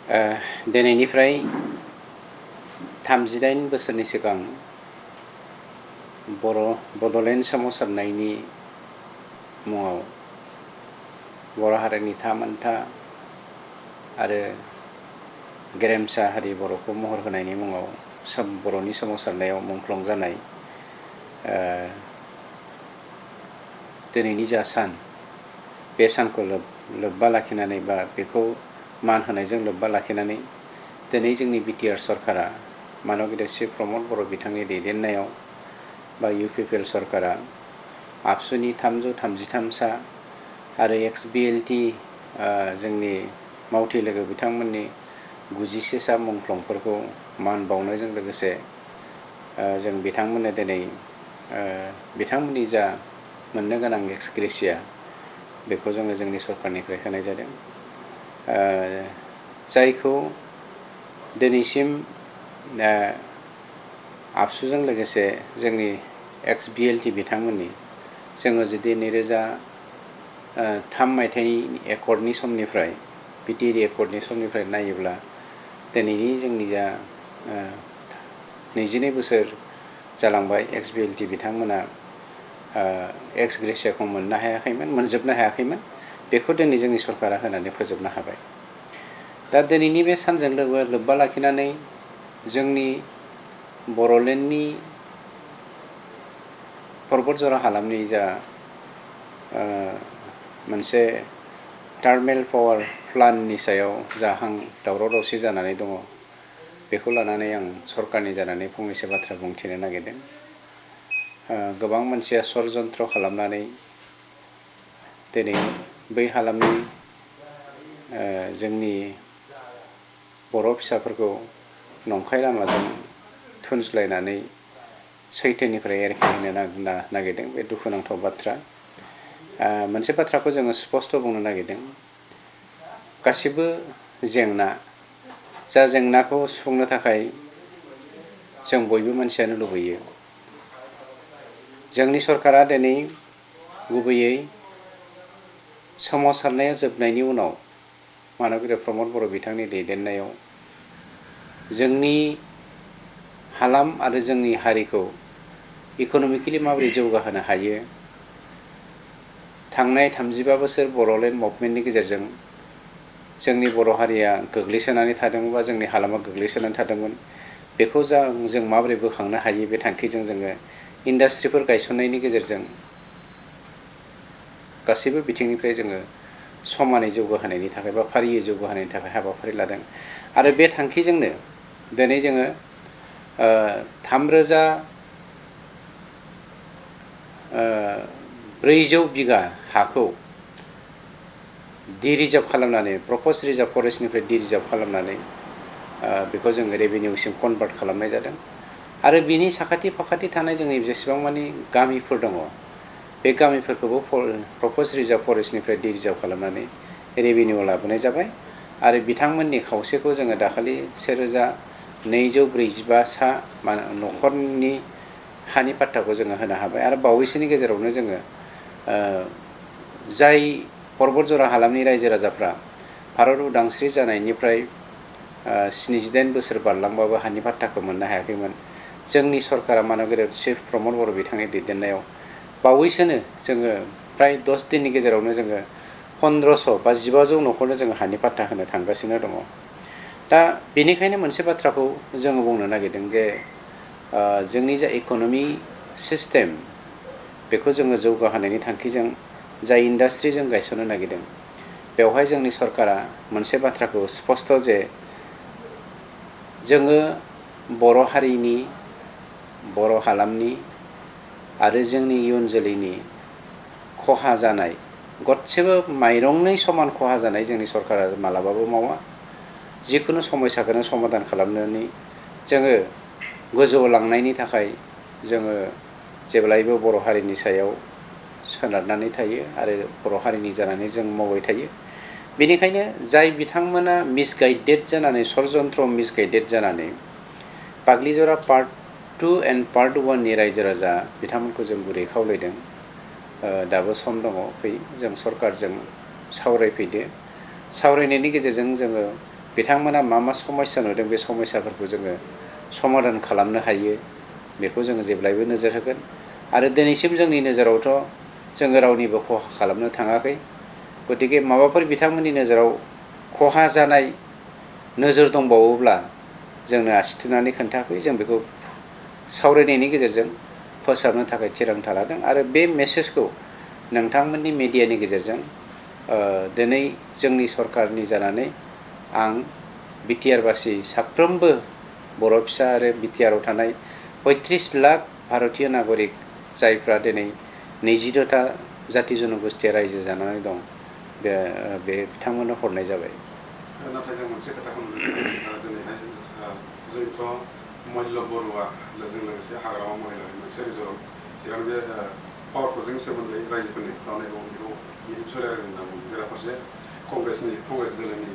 दिनैनिफ्राय 38 बोसोरनि सिगां बड'लेण्ड सोमावसारनायनि मुङाव बर' हारिनि थामोनथा आरो गेरेमसा हारि बर'खौ महर होनायनि मुङाव बर'नि सोमावसारनायाव मुंख्लं जानाय दिनैनि जा सान बे सानखौ लोब्बा लाखिनानै बा बेखौ मान होनायजों लोब्बा लाखिनानै दिनै जोंनि बिटिआर सरकारा मानव गेदेर श्री प्रमद बर' बिथांनि दैदेननायाव बा UPPL सरकारा आबसुनि 333 सा आरो XBLT जोंनि मावथि लोगो बिथांमोननि 91 सा मुंख्लंफोरखौ मान बावनायजों लोगोसे जों बिथांमोननो दिनै बिथांमोननि जा मोननो गोनां एक्स ग्रेसिया बेखौ जोङो जोंनि सरकारनिफ्राय होनाय जादों, जायखौ दिनैसिम आबसुजों लोगोसे जोंनि XBLT बिथांमोननि जोङो जुदि 2003 मायथाइनि एकर्डनि समनिफ्राय बिटिआर एकर्डनि समनिफ्राय नायोब्ला दिनैनि जोंनि जा 22 बोसोर जालांबाय XBLT बिथांमोना एक्स ग्रेसियाखौ मोननो हायाखैमोन, मोनजोबनो हायाखैमोन। बेखौ दिनै जोंनि सरकारा होनानै फोजोबनो हाबाय। दा दिनैनि बे सानजों लोब्बा लाखिनानै जोंनि बड'लेण्डनि पर्बतजरा हालामनि जा मोनसे टार्मेल पावार प्लान्टनि सायाव जा दावराव दावसि जानानै दङ, बेखौ लानानै आं सरकारनि जानानै फंनैसो बाथ्रा बुंथिनो नागिरदों। गोबां मानसिया षड़यन्त्र खालामनानै दिनै बै हालामनि जोंनि बर' फिसाफोरखौ नंखाय लामाजों थुनज्लायनानै सैथोनिफ्राय एरखेहोनो नागिरदों। बे दुखुनांथाव बाथ्रा। मोनसे बाथ्राखौ जोङो स्पष्ट बुंनो नागिरदों, गासिबो जेंना जा जेंनाखौ सुफुंनो थाखाय जों बयबो मानसियानो लुबैयो। जोंनि सरकारा दिनै गुबैयै सोमावसारनाया जोबनायनि उनाव मानव गेदेर प्रमद बर' बिथांनि दैदेननायाव जोंनि हालाम आरो जोंनि हारिखौ इक'नमिकेलि माबोरै जौगाहोनो हायो, थांनाय 35 बोसोर बड'लेण्ड मुभमेन्टनि गेजेरजों जोंनि बर' हारिया गोग्लैसोनानै थादोंमोन, जोंनि हालामा गोग्लैसोनानै थादोंमोन, बेखौ जों माबोरै बोखांनो हायो, बे थांखिजों जोङो इन्डास्ट्रिफोर गायसननायनि गेजेरजों गासैबो बिथिंनिफ्राय जोङो समानै जौगाहोनायनि थाखाय बा फारियै जौगाहोनायनि थाखाय हाबाफारि लादों। आरो बे थांखिजोंनो दिनै जोङो 3,400 बिगा हाखौ रिजार्भ खालामनानै प्रप'ज रिजार्भ फरेस्टनिफ्राय रिजार्भ खालामनानै बेखौ जों रेभिनिउसिम कनभार्ट खालामनाय जादों। आरो बिनि साखाथि फाखाथि थानाय जोंनि जेसेबां मानि गामिफोर दङ, बे गामिफोरखौबो प्रप'ज रिजार्भ फरेस्टनिफ्राय रिजार्भ खालामनानै रेभिनिउ लाबोनाय जाबाय। आरो बिथांमोननि खावसेखौ जोङो दाखालि 1245 सा न'खरनि हानि पाट्टाखौ जोङो होनो हाबाय। आरो बावैसोनि गेजेरावनो जोङो जाय पर्बतजरा हालामनि रायजो राजाफ्रा भारत उदांस्रि जानायनिफ्राय 78 बोसोर बारलांबाबो हानि पाट्टाखौ मोननो हायाखैमोन, जोंनि सरकारा मानव गेदेर श्री प्रमद बर' बिथांनि दैदेननायाव बावैसोनो जोङो प्राय 10 दिननि गेजेरावनो जोङो 1500 बा 1500 न'खरनो जोङो हानि पाट्टा होनो थांगासिनो दङ। दा बेनिखायनो मोनसे बाथ्राखौ जोङो बुंनो नागिरदों जे जोंनि जा इक'नमि सिस्टेम बेखौ जोङो जौगाहोनायनि थांखिजों जाय इन्डास्ट्रि जों गायसननो नागिरदों, बेवहाय जोंनि सरकारा मोनसे बाथ्राखौ स्पष्ट जे जोङो बर' हारिनि, बर' हालामनि आरो जोंनि इयुन जोलैनि खहा जानाय, गदसेबो माइरंनि समान खहा जानाय जोंनि सरकारा मालाबाबो मावा। जिखुनु समस्याखौनो समाधान खालामनानै जोङो गोजौआव लांनायनि थाखाय जोङो जेब्लायबो बर' हारिनि सायाव सोनारनानै थायो आरो बर' हारिनि जानानै जों मावबाय थायो। बेनिखायनो जाय बिथांमोना मिसगाइडेड जानानै, षड़यन्त्र मिसगाइडेड जानानै बाग्लिजरा पार्ट 2 एन्ड पार्ट 1 नि रायजो राजा बिथांमोनखौ जों गुरै खावलायदों, दाबो सम दङ, फै जों सरकारजों सावरायफैदो। सावरायनायनि गेजेरजों जोङो बिथांमोना मा समस्या नुदों बे समस्याफोरखौ जोङो समाधान खालामनो हायो बेखौ जोङो जेब्लायबो नोजोर होगोन आरो दिनैसिम जोंनि नोजोरावथ' जोङो रावनिबो खहा खालामनो थाङाखै गतिके माबाफोर बिथांमोननि नोजोराव खहा जानाय नोजोर दंबावोब्ला जोंनो आसि थुनानै खोन्थाफै जों बेखौ सावरायनायनि गेजेरजों फोसाबनो थाखाय थिरांथा लादों आरो बे मेसेजखौ नोंथांमोननि मिडियानि गेजेरजों दिनै जोंनि सरकारनि जानानै आं बिटिआर बासि साफ्रोमबो बर' फिसा आरो बिटिआरआव थानाय 35 लाख भारतीय नागरिक जायफ्रा दिनै 22टा जाति जनगोष्ठीया रायजो जानानै दं बे बिथांमोननो हरनाय जाबाय। नाथाय जों मोनसे खोथाखौ नुदों दिनैहाय जोंथ' मल्ल बरुवा जों लोगोसे हाग्रामा महिलारि मोनसे रिजर्टआव सिगां बे पावार प्रजेक्टनि सोमोन्दै रायजोफोरनि खालामनाय दं बेखौ सोलायदों होनना बुङो बेराफारसे कंग्रेस दोलोनि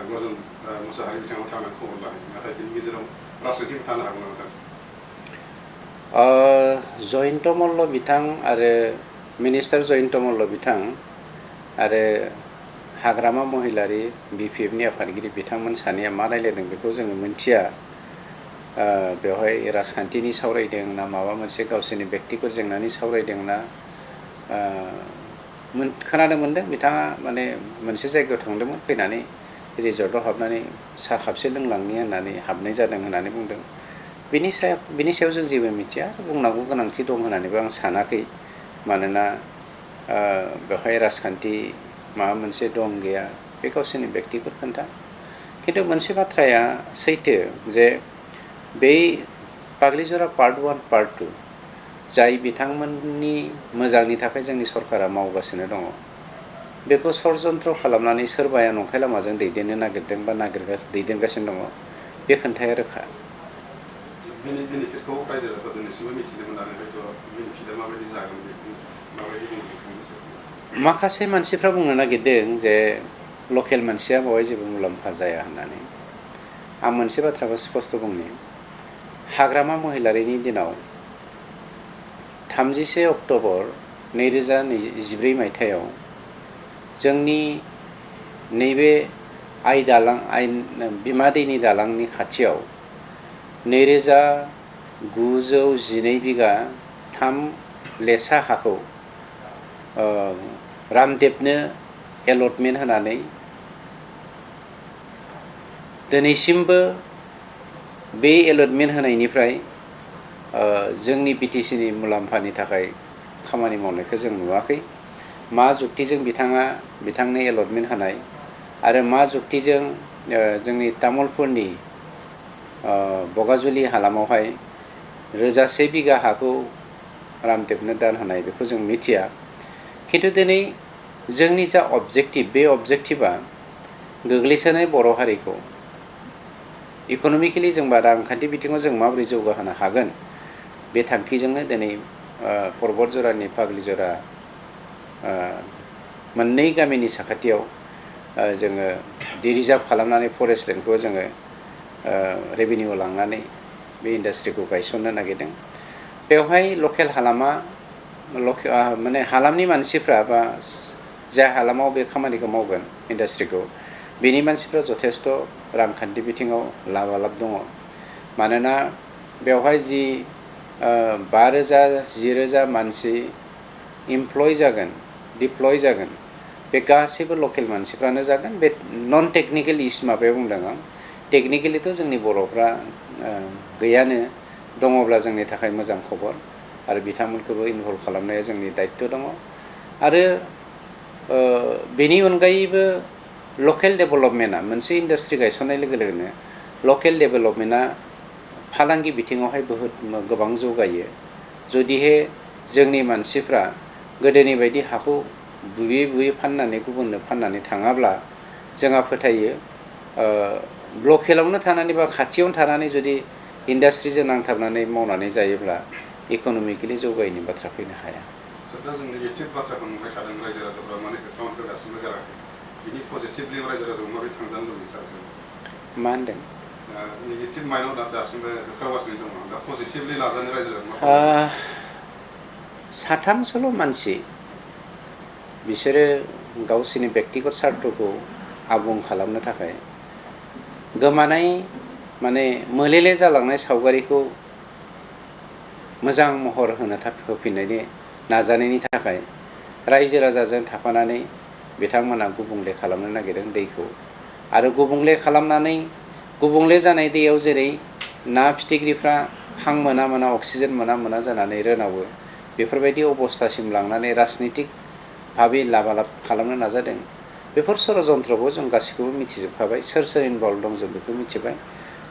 गजन मुसाहारि बिथाङा थांनानै खबर लाहैयो नाथाय बेनि गेजेराव राजनितिक थानो हागौ नामा सार? जयन्त मल्ल बिथां आरो मिनिस्टार जयन्त मल्ल बिथां आरो हाग्रामा महिलारि बिपिएफनि आफादगिरि बिथांमोन सानैया मा रायलायदों बेखौ जोङो मिन्थिया बेवहाय राजखान्थिनि सावरायदों ना माबा मोनसे गावसोरनि बेक्तिगत जेंनानि सावरायदों ना खोनानो मोन्दों बिथाङा माने मोनसे जायगायाव थांदोंमोन फैनानै रिजर्टआव हाबनानै साहा खापसे लोंलांनि होननानै हाबनाय जादों होननानै बुंदों बिनि सायाव जों जेबो मिथिया बुंनांगौ गोनांथि दं होननानैबो आं सानाखै मानोना बेवहाय राजखान्थि माबा मोनसे दं गैया बे गावसोरनि बेक्तिगत खोन्था खिन्थु मोनसे बाथ्राया सैथो जे बै बाग्लिजरा पार्ट 1 पार्ट 2 जाय बिथांमोननि मोजांनि थाखाय जोंनि सरकारा मावगासिनो दङ बेखौ षड़यन्त्र खालामनानै सोरबाया नंखाय लामाजों दैदेननो नागिरदों बा दैदेनगासिनो दङ बे खोन्थाया रोखा। बेनिफिटखौ रायजो राजाफोरा दिनैसिमबो मिथिनो मोनाखै हयथ' बेनिफिटआ माबायदि जागोन बेखौ माबायदि बुंनो माखासे मानसिफ्रा बुंनो नागिरदों जे लकेल मानसिया बेवहाय जेबो मुलाम्फा जाया होननानै आं मोनसे बाथ्राखौ स्पष्ट बुंनि हाग्रामा महिलारिनि दिनाव 31 अक्ट'बर 2014 मायथाइयाव जोंनि नैबे बिमा दैनि दालांनि खाथियाव 2912 बिगा 3 लेसा हाखौ रामदेबनो एलटमेन्ट होनानै दिनैसिमबो बे एलटमेन्ट होनायनिफ्राय जोंनि बिटिसिनि मुलाम्फानि थाखाय खामानि मावनायखौ जों नुवाखै मा जुक्तिजों बिथांनो एलटमेन्ट होनाय आरो मा जुक्तिजों जोंनि तामुलपुरनि बगाजुलि हालामावहाय 1000 बिगा हाखौ रामदेबनो दान होनाय बेखौ जों मिथिया खिन्थु दिनै जोंनि जा अबजेक्टिभ बे अबजेक्टिभा गोग्लैसोनाय बर' हारिखौ इक'नमिकेलि जों बा रांखान्थि बिथिङाव जों माबोरै जौगाहोनो हागोन बे थांखिजोंनो दिनै परबतजरानि फाग्लिजरा मोननै गामिनि साखाथियाव जोङो रिजार्भ खालामनानै फरेस्ट लेन्डखौ जोङो रेभिनिउ लांनानै बे इन्डास्ट्रिखौ गायसननो नागिरदों बेवहाय लकेल हालामा माने हालामनि मानसिफ्रा बा जाय हालामाव बे खामानिखौ मावगोन इन्डास्ट्रिखौ बेनि मानसिफ्रा जथेस्थ रांखान्थि बिथिङाव लाबालाब दङ मानोना बेवहाय जि 5000 10000 मानसि इमप्लय जागोन डिप्लय जागोन बे गासैबो लकेल मानसिफ्रानो जागोन बे नन टेक्निकेल माबायाव बुंदों आं टेक्निकेलिथ' जोंनि बर'फ्रा गैयानो दङब्ला जोंनि थाखाय मोजां खबर आरो बिथांमोनखौबो इनभल्भ खालामनाया जोंनि दायित्व दङ आरो बेनि अनगायैबो लकेल डेभेलपमेन्टआ मोनसे इन्डास्ट्रि गायसननाय लोगो लोगोनो लकेल डेभेलपमेन्टआ फालांगि बिथिङावहाय गोबां जौगायो जुदिहे जोंनि मानसिफ्रा गोदोनि बायदि हाखौ बुयै फाननानै गुबुननो फाननानै थाङाब्ला जोंहा फोथायो लकेलावनो थानानै बा खाथियावनो थानानै जुदि इन्डास्ट्रिजों नांथाबनानै मावनानै जायोब्ला इक'नमिकेलि जौगायैनि बाथ्रा फैनो हाया। दा जों नेगेटिभ बाथ्राखौ नुबाय थादों रायजो राजाफ्रा माने एकाउन्टखौ दासिमबो गाराखै बिनि पजिटिभलि रायजो राजाखौ माबोरै थांजानो लुबैयो सार? मा होनदों? नेगेटिभ माइन्डआव दासिमबो होखारगासिनो दङ दा पजिटिभलि लाजानो रायजो राजाखौ साथामसोल' मानसि बिसोरो गावसोरनि बेक्तिगत सार्थखौ आबुं खालामनो थाखाय गोमानाय माने मोलेले जालांनाय सावगारिखौ मोजां महर होफिननायनि नाजानायनि थाखाय रायजो राजाजों थाफानानै बिथांमोना गुबुंले खालामनो नागिरदों दैखौ आरो गुबुंले खालामनानै गुबुंले जानाय दैयाव जेरै ना फिथिख्रिफ्रा हां मोना मोना अक्सिजेन मोना मोना जानानै रोनावो बेफोरबायदि अबस्थासिम लांनानै राजनितिक भाबै लाबालाब खालामनो नाजादों बेफोर षड़यन्त्रखौ जों गासैखौबो मिथिजोबखाबाय सोर सोर इनभल्भ दं जों बेखौ मिथिबाय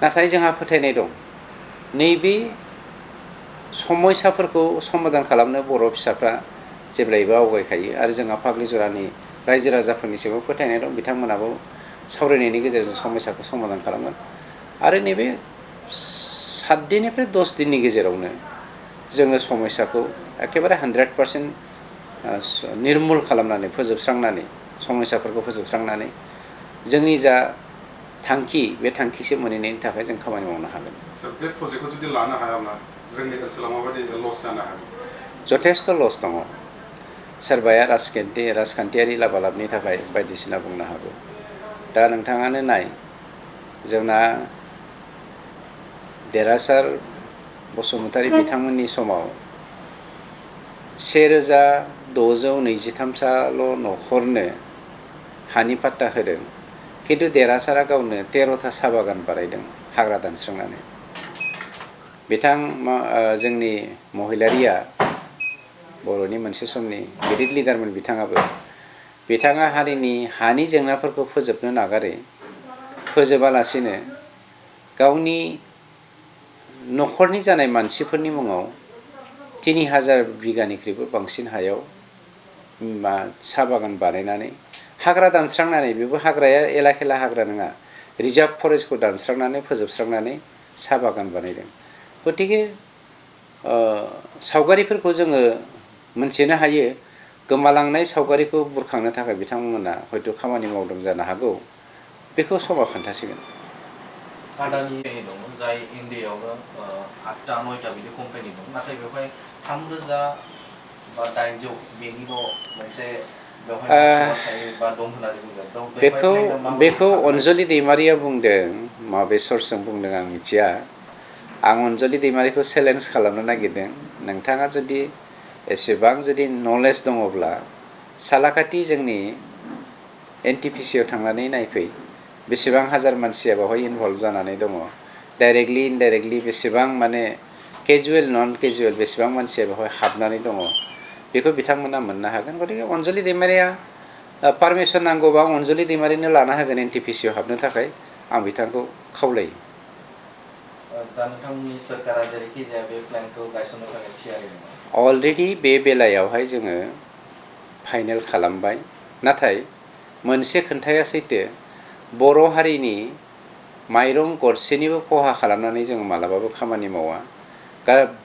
नाथाय जोंहा फोथायनाय दं नैबे समयसाफोरखौ समाधान खालामनो बर' फिसाफ्रा जेब्लायबो आवगायखायो आरो जोंहा फाग्लिजरानि रायजो राजाफोरनि सायाव फोथायनाय दं बिथांमोनाबो सावरायनायनि गेजेरजों समयसाखौ समाधान खालामगोन आरो नैबे 7 दिननिफ्राय 10 दिननि गेजेरावनो जोङो समयसाखौ एखेबारे 100% निर्मुल खालामनानै फोजोबस्रांनानै समयसाफोरखौ फोजोबस्रांनानै जोंनि जा थांखि बे थांखिसिम मोनहैनायनि थाखाय जों खामानि मावनो हागोन। बे प्रजेक्टखौ जुदि लानो हायाब्ला जोंनि ओनसोलाव माबायदि लस जानो हागौ? जथेस्थ' लस दङ। सोरबाया राजखान्थियारि लाबालाबनि थाखाय बायदिसिना बुंनो हागौ। दा नोंथाङानो नाय जोंना देरहासार बसुमतारी बिथांमोननि समाव 1623 न'खरनो हानि पाट्टा होदों किन्तु देरहासारा गावनो 13था साहा बागान बानायदों हाग्रा दानस्रांनानै जोंनि महिलारिया बर'नि मोनसे समनि गिदिर लिडारमोन बिथाङा हारिनि हानि जेंनाफोरखौ फोजोबनो नागारै फोजोबालासिनो गावनि न'खरनि जानाय मानसिफोरनि मुङाव 3000 बिगानिख्रुइबो बांसिन हायाव साहा बागान बानायनानै हाग्रा दानस्रांनानै बेबो हाग्राया एलाखेला हाग्रा नङा रिजार्भ फरेस्टखौ दानस्रांनानै फोजोबस्रांनानै साहा बागान बानायदों गतिके सावगारिफोरखौ जोङो मोनथिनो हायो गोमालांनाय सावगारिखौ बुरखांनो थाखाय बिथांमोना हयथ' खामानि मावदों जानो हागौ बेखौ समा खोन्थासिगोन। आदानि दङ जाय इण्डियायावनो 8टा 9टा बिदि कम्पानि दं नाथाय बेवहाय 3000 बा 800 बेनिल' मोनसे बेखौ अनजलि दैमारिया बुंदों माबे सर्सजों बुंदों आं मिथिया आं अनजलि दैमारिखौ चेलेन्ज खालामनो नागिरदों नोंथाङा जुदि एसेबां जुदि नलेज दङब्ला सालाकाटि जोंनि NTPC आव थांनानै नायफै बेसेबां हाजार मानसिया बेवहाय इनभल्भ जानानै दङ डाइरेक्टलि इनडाइरेक्टलि बेसेबां माने केजुवेल नन केजुवेल बेसेबां मानसिया बेवहाय हाबनानै दङ बेखौ बिथांमोना मोननो हागोन गतिके अनजलि दैमारिया पारमिसन नांगौबा अनजलि दैमारिनो लाना होगोन NTPC आव हाबनो थाखाय आं बिथांखौ खावलायो। अलरेडि बे बेलायावहाय जोङो फाइनेल खालामबाय नाथाय मोनसे खोन्थाया सैथो बर' हारिनि माइरं गरसेनिबो खहा खालामनानै जों मालाबाबो खामानि मावा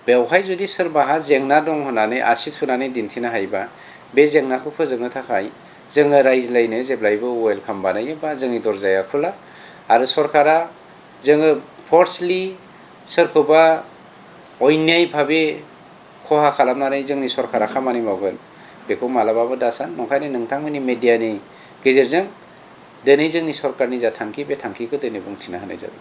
बेवहाय जुदि सोरबाहा जेंना दं होननानै आसि थुनानै दिन्थिनो हायोबा बे जेंनाखौ फोजोबनो थाखाय जोङो रायज्लायनो जेब्लायबो वेलकाम बानायो बा जोंनि दरजाया खुला आरो सरकारा जोङो फर्सलि सोरखौबा अन्याय भाबे खहा खालामनानै जोंनि सरकारा खामानि मावगोन बेखौ मालाबाबो दासान ओंखायनो नोंथांमोननि मिडियानि गेजेरजों दिनै जोंनि सरकारनि जा थांखि बे थांखिखौ दिनै बुंथिना होनाय जाबाय।